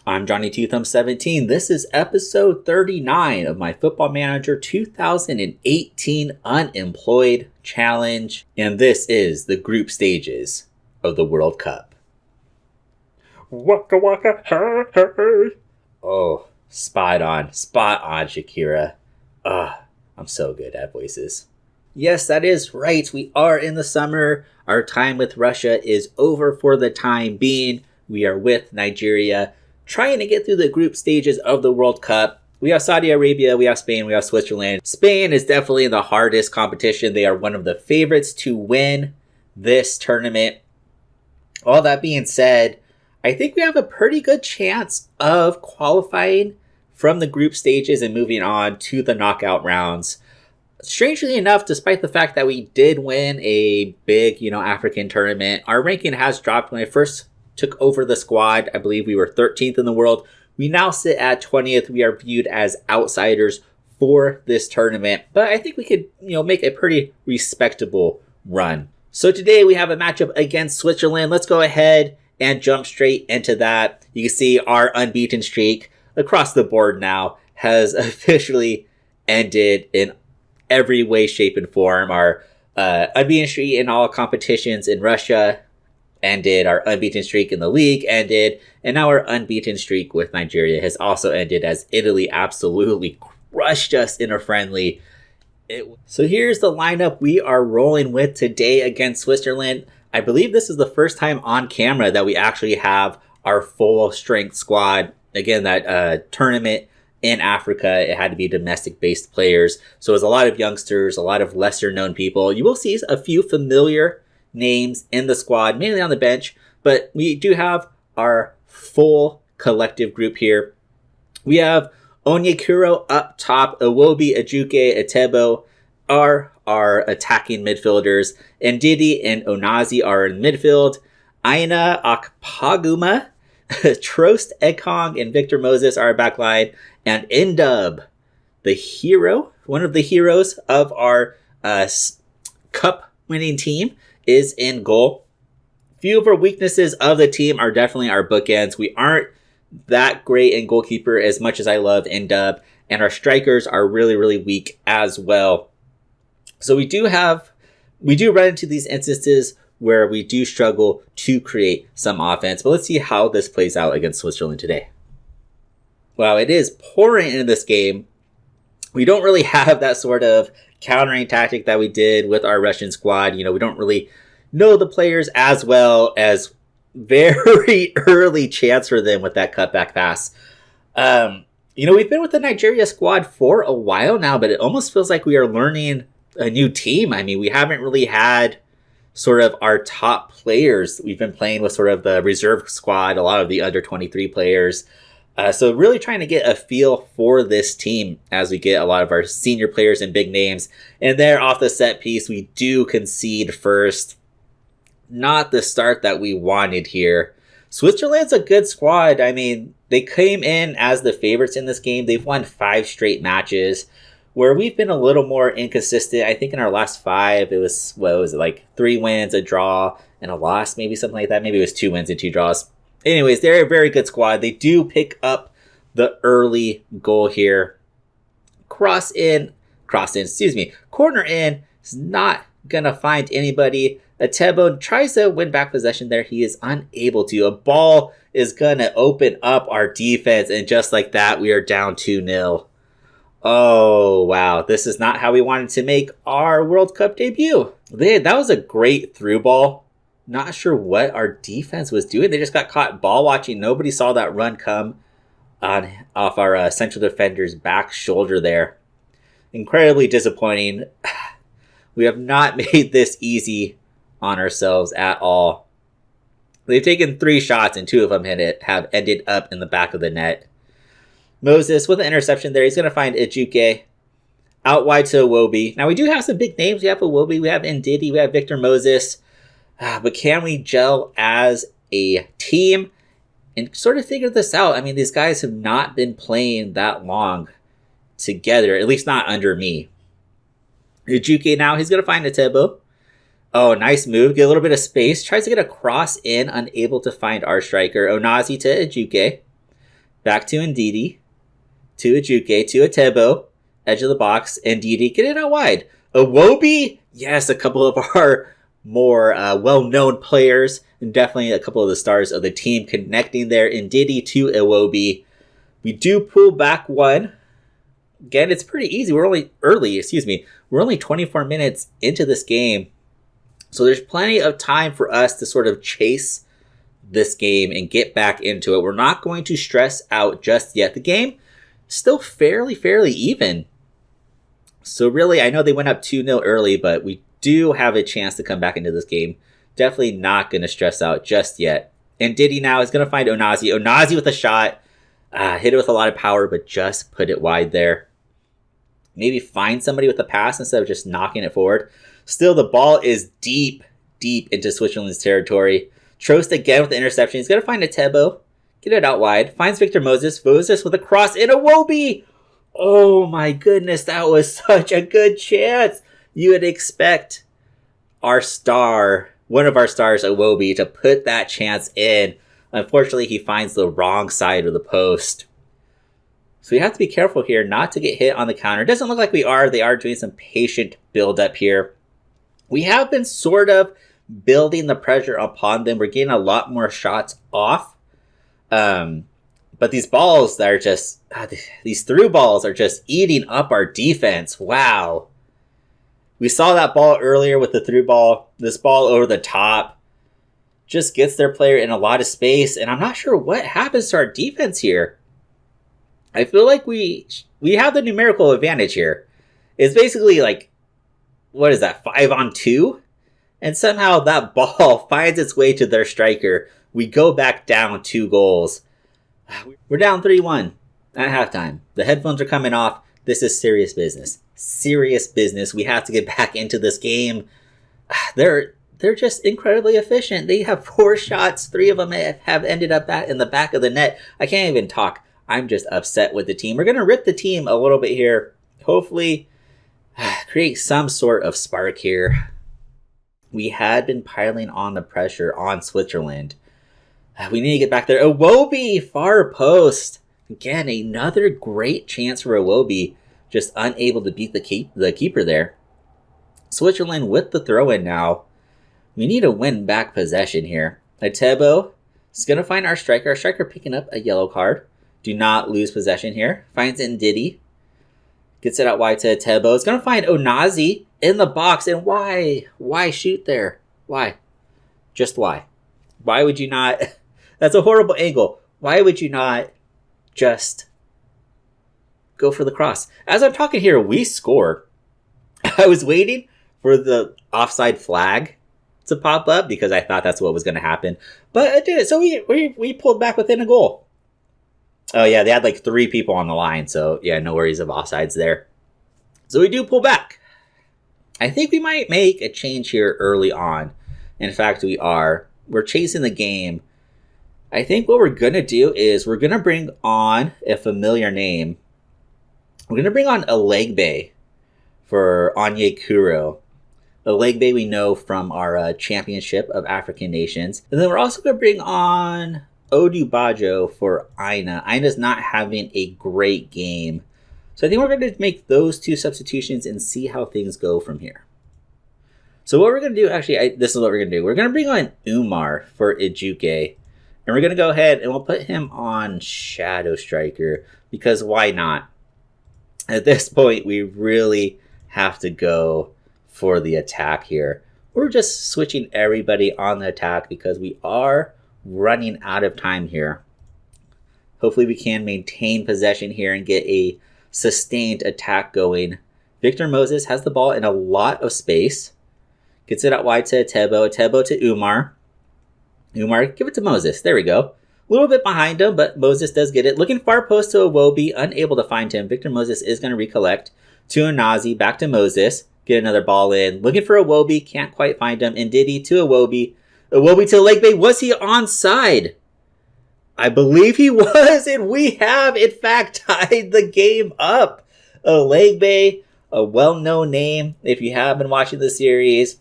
I'm Johnny Two Thumb 17. This is episode 39 of my Football Manager 2018 Unemployed Challenge, and this is the group stages of the World Cup. Waka waka, hey, hey. Oh, spot on, Shakira. I'm so good at voices. Yes, that is right. We are in the summer. Our time with Russia is over for the time being. We are with Nigeria, trying to get through the group stages of the World Cup. We have Saudi Arabia, we have Spain, we have Switzerland. Spain is definitely the hardest competition. They are one of the favorites to win this tournament. All that being said, I think we have a pretty good chance of qualifying from the group stages and moving on to the knockout rounds. Strangely enough, despite the fact that we did win a big, African tournament, our ranking has dropped. When I first took over the squad, I believe we were 13th in the world. We now sit at 20th. We are viewed as outsiders for this tournament, but I think we could, make a pretty respectable run. So today we have a matchup against Switzerland. Let's go ahead and jump straight into that. You can see our unbeaten streak across the board now has officially ended in every way, shape, and form. Our unbeaten streak in all competitions in Russia ended. Our unbeaten streak in the league ended. And now our unbeaten streak with Nigeria has also ended, as Italy absolutely crushed us in a friendly. So here's the lineup we are rolling with today against Switzerland. I believe this is the first time on camera that we actually have our full strength squad. Again, that tournament in Africa, it had to be domestic based players. So it was a lot of youngsters, a lot of lesser known people. You will see a few familiar names in the squad, mainly on the bench, but we do have our full collective group here. We have Onyekuro up top, Iwobi, Ajuke, Etebo are our attacking midfielders, and Ndidi and Onazi are in midfield. Aina Akpaguma, Trost Ekong, and Victor Moses are our backline, and Ndub, the hero, one of the heroes of our cup winning team, is in goal. Few of our weaknesses of the team are definitely our bookends. We aren't that great in goalkeeper as much as I love Ndub, and our strikers are really, really weak as well. So we do run into these instances where we do struggle to create some offense. But let's see how this plays out against Switzerland today. Wow, it is pouring into this game. We don't really have that sort of countering tactic that we did with our Russian squad. We don't really know the players as well, as very early chance for them with that cutback pass. We've been with the Nigeria squad for a while now, but it almost feels like we are learning a new team. I mean, we haven't really had sort of our top players. We've been playing with sort of the reserve squad, a lot of the under 23 players. So really trying to get a feel for this team as we get a lot of our senior players and big names. And there off the set piece, we do concede first. Not the start that we wanted here. Switzerland's a good squad. I mean, they came in as the favorites in this game. They've won 5 straight matches, where we've been a little more inconsistent. I think in our last 5, it was, like 3 wins, a draw, and a loss, maybe something like that. Maybe it was 2 wins and 2 draws. Anyways, they're a very good squad. They do pick up the early goal here. Corner in, is not going to find anybody. Etebo tries to win back possession there. He is unable to. A ball is going to open up our defense, and just like that, we are down 2-0. Oh, wow. This is not how we wanted to make our World Cup debut. That was a great through ball. Not sure what our defense was doing. They just got caught ball watching. Nobody saw that run come off our central defender's back shoulder there. Incredibly disappointing. We have not made this easy on ourselves at all. They've taken 3 shots, and 2 of them have ended up in the back of the net. Moses with an interception there. He's going to find Ajuke out wide to Iwobi. Now we do have some big names. We have Iwobi, we have Ndidi, we have Victor Moses. But can we gel as a team and sort of figure this out? I mean, these guys have not been playing that long together, at least not under me. Ajuke now, he's going to find Etebo. Oh, nice move. Get a little bit of space. Tries to get a cross in, unable to find our striker. Onazi to Ajuke. Back to Ndidi. To Ajuke. To Atebo. Edge of the box. Ndidi. Get it out wide. Iwobi. Yes, a couple of our more well-known players. And definitely a couple of the stars of the team connecting there. Ndidi to Iwobi. We do pull back one. Again, it's pretty easy. We're only 24 minutes into this game. So there's plenty of time for us to sort of chase this game and get back into it. We're not going to stress out just yet. The game is still fairly even. So really, I know they went up 2-0 early, but we do have a chance to come back into this game. Definitely not going to stress out just yet. And Diddy now is going to find Onazi. Onazi with a shot. Hit it with a lot of power, but just put it wide there. Maybe find somebody with a pass instead of just knocking it forward. Still, the ball is deep into Switzerland's territory. Trost again with the interception. He's going to find Atebo. Get it out wide. Finds Victor Moses. Moses with a cross in Iwobi. Oh my goodness, that was such a good chance. You would expect our star, one of our stars, Iwobi, to put that chance in. Unfortunately, he finds the wrong side of the post. So we have to be careful here not to get hit on the counter. It doesn't look like we are. They are doing some patient build-up here. We have been sort of building the pressure upon them. We're getting a lot more shots off. But these balls that are just, these through balls are just eating up our defense. Wow. We saw that ball earlier with the through ball. This ball over the top just gets their player in a lot of space. And I'm not sure what happens to our defense here. I feel like we have the numerical advantage here. It's basically like, what is that, 5-on-2? And somehow that ball finds its way to their striker. We go back down 2 goals. We're down 3-1 at halftime. The headphones are coming off. This is serious business. Serious business. We have to get back into this game. They're just incredibly efficient. They have 4 shots. 3 of them have ended up in the back of the net. I can't even talk. I'm just upset with the team. We're going to rip the team a little bit here. Hopefully create some sort of spark here. We had been piling on the pressure on Switzerland. We need to get back there. Iwobi, far post. Again, another great chance for Iwobi. Just unable to beat the keeper there. Switzerland with the throw-in now. We need to win back possession here. Atebo is going to find our striker. Our striker picking up a yellow card. Do not lose possession here. Finds Ndidi. Gets it out wide to Atebo. It's going to find Onazi in the box. And why? Why shoot there? Why? Just why? Why would you not? That's a horrible angle. Why would you not just go for the cross? As I'm talking here, we score. I was waiting for the offside flag to pop up because I thought that's what was going to happen. But it did. So we pulled back within a goal. Oh, yeah, they had like 3 people on the line. So, yeah, no worries of offsides there. So we do pull back. I think we might make a change here early on. In fact, we are. We're chasing the game. I think what we're going to do is we're going to bring on a familiar name. We're going to bring on Alegbe for Onyekuru. Alegbe we know from our Championship of African Nations. And then we're also going to bring on Odubajo for Aina. Aina's not having a great game. So I think we're going to make those 2 substitutions and see how things go from here. So what we're going to do, actually, this is what we're going to do. We're going to bring on Umar for Ijuke. And we're going to go ahead and we'll put him on Shadow Striker. Because why not? At this point, we really have to go for the attack here. We're just switching everybody on the attack because we are running out of time here. Hopefully we can maintain possession here and get a sustained attack going. Victor Moses has the ball in a lot of space. Gets it out wide to Atebo. Atebo to Umar. Umar, give it to Moses. There we go. A little bit behind him, but Moses does get it. Looking far post to Iwobi. Unable to find him. Victor Moses is going to recollect. To Onazi. Back to Moses. Get another ball in. Looking for Iwobi. Can't quite find him. Ndidi to Iwobi. Iwobi to Alegbe. Was he onside? I believe he was, and we have, in fact, tied the game up. Alegbe, a well-known name if you have been watching the series.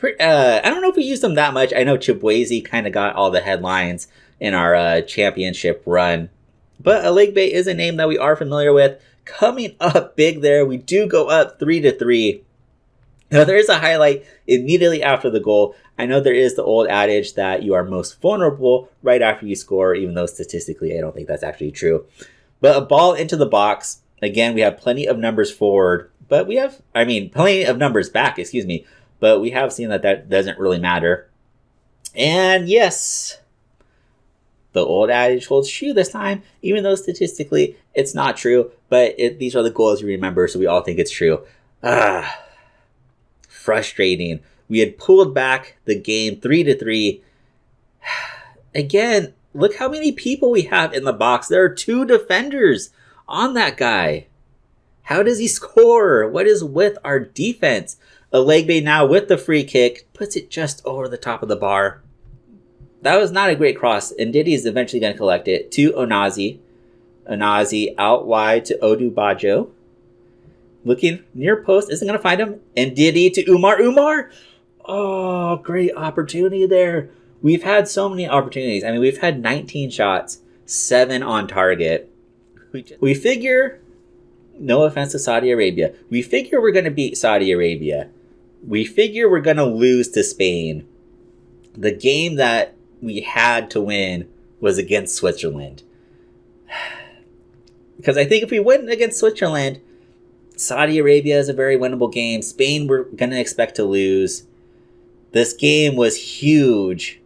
I don't know if we used him that much. I know Chibwezi kind of got all the headlines in our championship run. But Alaigbe is a name that we are familiar with. Coming up big there, we do go up 3-3. Now, there is a highlight immediately after the goal. I know there is the old adage that you are most vulnerable right after you score, even though statistically I don't think that's actually true. But a ball into the box. Again, we have plenty of numbers forward, but plenty of numbers back, but we have seen that doesn't really matter. And yes, the old adage holds true this time, even though statistically it's not true, but these are the goals you remember, so we all think it's true. Frustrating. We had pulled back the game 3-3. Again, look how many people we have in the box. There are 2 defenders on that guy. How does he score? What is with our defense? Alaigbe now with the free kick puts it just over the top of the bar. That was not a great cross, and Ndidi is eventually going to collect it to Onazi. Onazi out wide to Odubajo. Looking near post, isn't going to find him. And Ndidi to Umar. Umar! Oh, great opportunity there. We've had so many opportunities. We've had 19 shots, 7 on target. We figure, no offense to Saudi Arabia, we figure we're going to beat Saudi Arabia. We figure we're going to lose to Spain. The game that we had to win was against Switzerland. Because I think if we win against Switzerland, Saudi Arabia is a very winnable game. Spain, we're going to expect to lose. This game was huge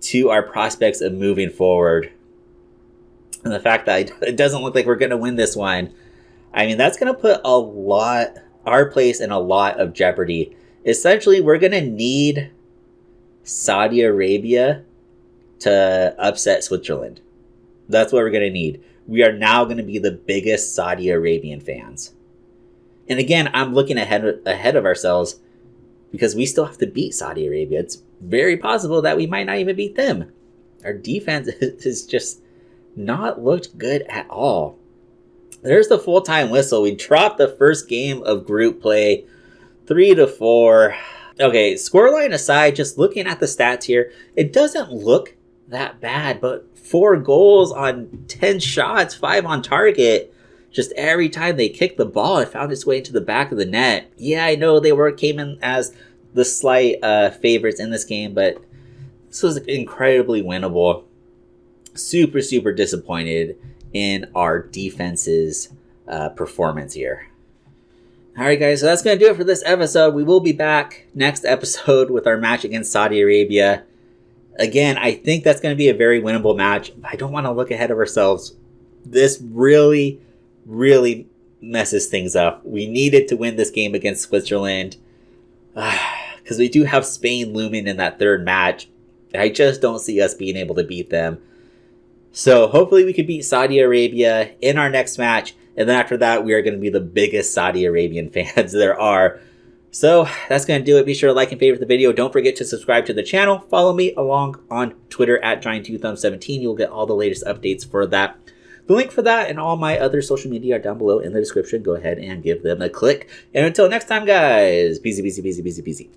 to our prospects of moving forward. And the fact that it doesn't look like we're going to win this one, that's going to put our place in a lot of jeopardy. Essentially, we're going to need Saudi Arabia to upset Switzerland. That's what we're going to need. We are now going to be the biggest Saudi Arabian fans. And again, I'm looking ahead of ourselves because we still have to beat Saudi Arabia. It's very possible that we might not even beat them. Our defense has just not looked good at all. There's the full-time whistle. We dropped the first game of group play 3-4. Okay, scoreline aside, just looking at the stats here, it doesn't look that bad, but 4 goals on 10 shots, 5 on target. Just every time they kicked the ball, it found its way into the back of the net. Yeah, I know they came in as the slight favorites in this game, but this was incredibly winnable. Super, super disappointed in our defense's performance here. All right, guys, so that's going to do it for this episode. We will be back next episode with our match against Saudi Arabia. Again, I think that's going to be a very winnable match. I don't want to look ahead of ourselves. This really messes things up. We needed to win this game against Switzerland because we do have Spain looming in that third match. I just don't see us being able to beat them. So hopefully we can beat Saudi Arabia in our next match. And then after that, we are going to be the biggest Saudi Arabian fans there are. So that's going to do it. Be sure to like and favorite the video. Don't forget to subscribe to the channel. Follow me along on Twitter at Giant2Thumb17. You'll get all the latest updates for that. The link for that and all my other social media are down below in the description. Go ahead and give them a click. And until next time, guys, peasy.